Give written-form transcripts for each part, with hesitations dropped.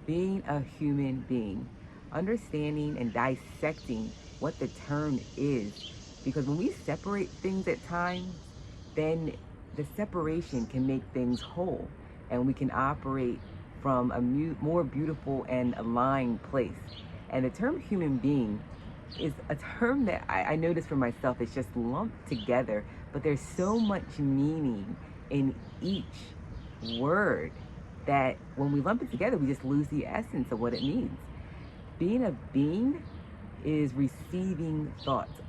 Being a human being, understanding and dissecting what the term is. Because when we separate things at times, then the separation can make things whole and we can operate from a more beautiful and aligned place. And the term human being is a term that I notice for myself. It's just lumped together, but there's so much meaning in each word that when we lump it together, we just lose the essence of what it means. Being a being is receiving thoughts,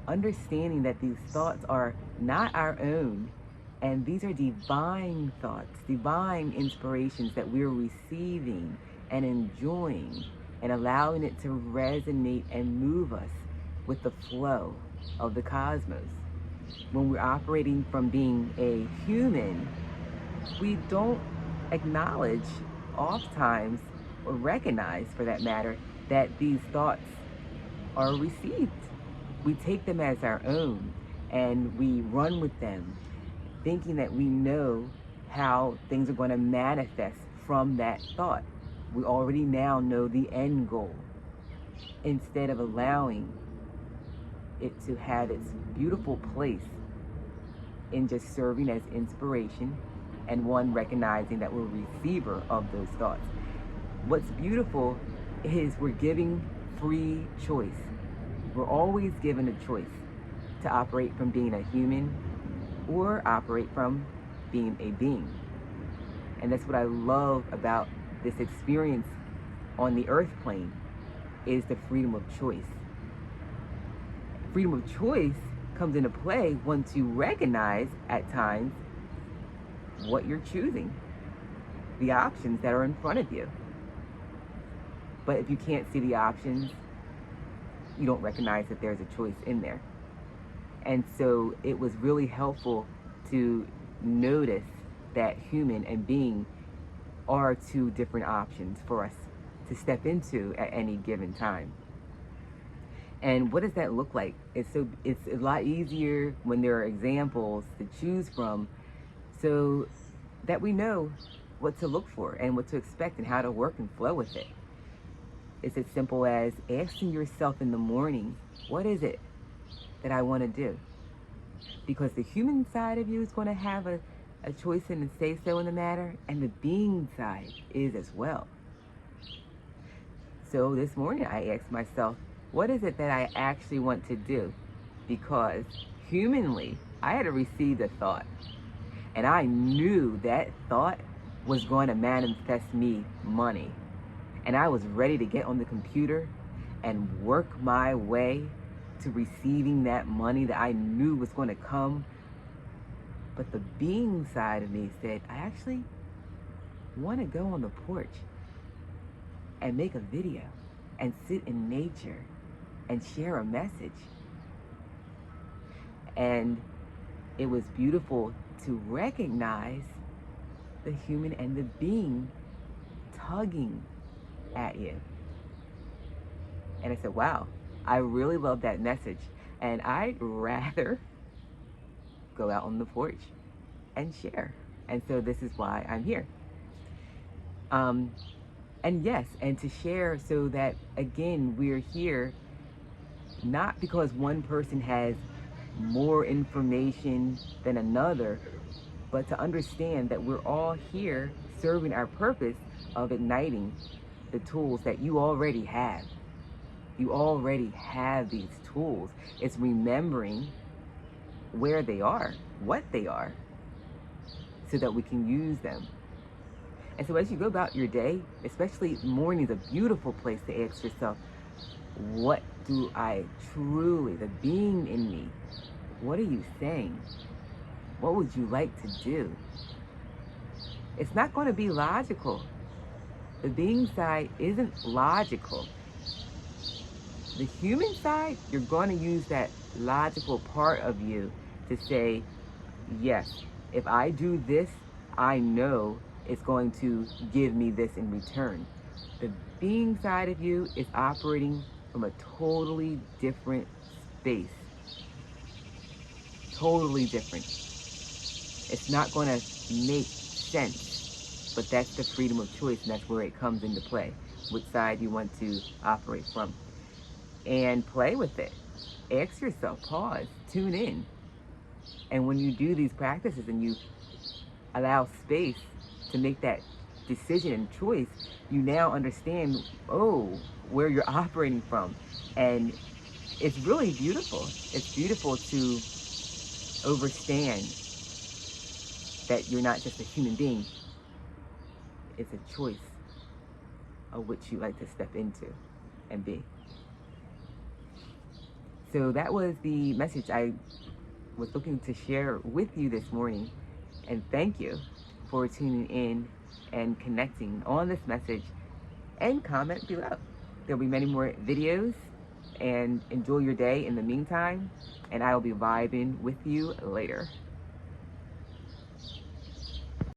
understanding that these thoughts are not our own, and these are divine thoughts, divine inspirations that we're receiving and enjoying and allowing it to resonate and move us with the flow of the cosmos. When we're operating from being a human, we don't acknowledge, oftentimes, or recognize for that matter, that these thoughts are received. We take them as our own and we run with them, thinking that we know how things are going to manifest from that thought. We already now know the end goal, instead of allowing it to have its beautiful place in just serving as inspiration and one recognizing that we're a receiver of those thoughts. What's beautiful is we're giving free choice. We're always given a choice to operate from being a human or operate from being a being. And that's what I love about this experience on the earth plane, is the freedom of choice. Freedom of choice comes into play once you recognize at times what you're choosing, the options that are in front of you. But if you can't see the options, you don't recognize that there's a choice in there. And so it was really helpful to notice that human and being are two different options for us to step into at any given time. And what does that look like? It's a lot easier when there are examples to choose from, so that we know what to look for and what to expect and how to work and flow with it. It's as simple as asking yourself in the morning, what is it that I want to do? Because the human side of you is going to have a choice and a say so in the matter, and the being side is as well. So this morning I asked myself, what is it that I actually want to do? Because humanly, I had to receive the thought, and I knew that thought was going to manifest me money. And I was ready to get on the computer and work my way to receiving that money that I knew was going to come. But the being side of me said, I actually want to go on the porch and make a video and sit in nature and share a message. And it was beautiful to recognize the human and the being tugging at you. And I said, wow, I really love that message. And I'd rather go out on the porch and share. And so this is why I'm here. And yes, and to share so that, again, we're here not because one person has more information than another, but to understand that we're all here serving our purpose of igniting the tools that you already have. You already have these tools. It's remembering where they are, what they are, so that we can use them. And so as you go about your day, especially morning is a beautiful place to ask yourself, what do I truly, the being in me, what are you saying? What would you like to do? It's not going to be logical. The being side isn't logical. The human side, you're going to use that logical part of you to say, yes, if I do this, I know it's going to give me this in return. The being side of you is operating from a totally different space. Totally different. It's not going to make sense But that's the freedom of choice, and that's where it comes into play, which side you want to operate from. And play with it. Ask yourself, pause, tune in. And when you do these practices and you allow space to make that decision and choice, you now understand, oh, where you're operating from. And it's really beautiful. It's beautiful to understand that you're not just a human being. It's a choice of which you like to step into and be. So that was the message I was looking to share with you this morning. And thank you for tuning in and connecting on this message, and comment below. There'll be many more videos, and enjoy your day in the meantime, and I will be vibing with you later.